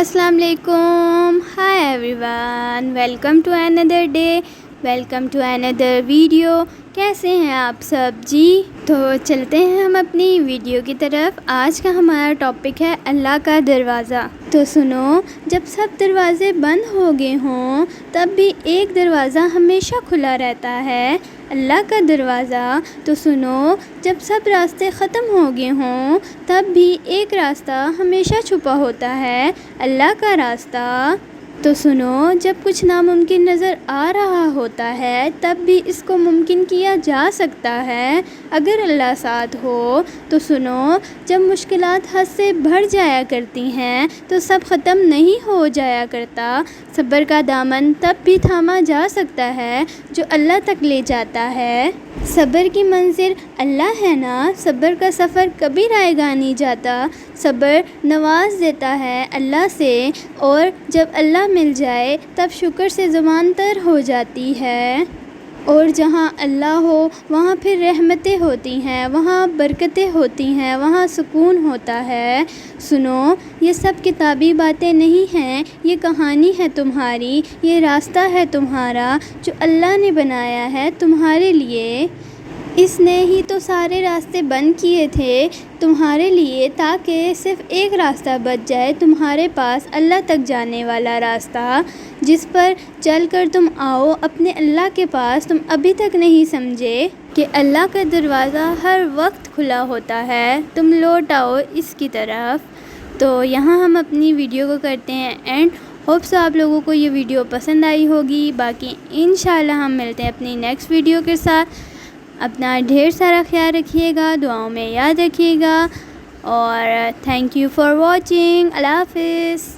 السلام علیکم. Hi everyone, welcome to another day, welcome to another video. کیسے ہیں آپ سب جی؟ تو چلتے ہیں ہم اپنی ویڈیو کی طرف. آج کا ہمارا ٹاپک ہے اللہ کا دروازہ. تو سنو, جب سب دروازے بند ہو گئے ہوں تب بھی ایک دروازہ ہمیشہ کھلا رہتا ہے, اللہ کا دروازہ. تو سنو, جب سب راستے ختم ہو گئے ہوں تب بھی ایک راستہ ہمیشہ چھپا ہوتا ہے, اللہ کا راستہ. تو سنو, جب کچھ ناممکن نظر آ رہا ہوتا ہے تب بھی اس کو ممکن کیا جا سکتا ہے اگر اللہ ساتھ ہو. تو سنو, جب مشکلات حد سے بڑھ جایا کرتی ہیں تو سب ختم نہیں ہو جایا کرتا. صبر کا دامن تب بھی تھاما جا سکتا ہے جو اللہ تک لے جاتا ہے. صبر کی منزل اللہ ہے نا, صبر کا سفر کبھی رائے گا نہیں جاتا. صبر نواز دیتا ہے اللہ سے, اور جب اللہ مل جائے تب شکر سے زبان تر ہو جاتی ہے. اور جہاں اللہ ہو وہاں پھر رحمتیں ہوتی ہیں, وہاں برکتیں ہوتی ہیں, وہاں سکون ہوتا ہے. سنو, یہ سب کتابی باتیں نہیں ہیں, یہ کہانی ہے تمہاری, یہ راستہ ہے تمہارا جو اللہ نے بنایا ہے تمہارے لیے. اس نے ہی تو سارے راستے بند کیے تھے تمہارے لیے تاکہ صرف ایک راستہ بچ جائے تمہارے پاس, اللہ تک جانے والا راستہ جس پر چل کر تم آؤ اپنے اللہ کے پاس. تم ابھی تک نہیں سمجھے کہ اللہ کا دروازہ ہر وقت کھلا ہوتا ہے, تم لوٹ آؤ اس کی طرف. تو یہاں ہم اپنی ویڈیو کو کرتے ہیں اینڈ. ہوپ سو آپ لوگوں کو یہ ویڈیو پسند آئی ہوگی. باقی انشاءاللہ ہم ملتے ہیں اپنی نیکسٹ ویڈیو کے ساتھ. اپنا ڈھیر سارا خیال رکھیے گا, دعاؤں میں یاد رکھیے گا, اور تھینک یو فار واچنگ. اللہ حافظ.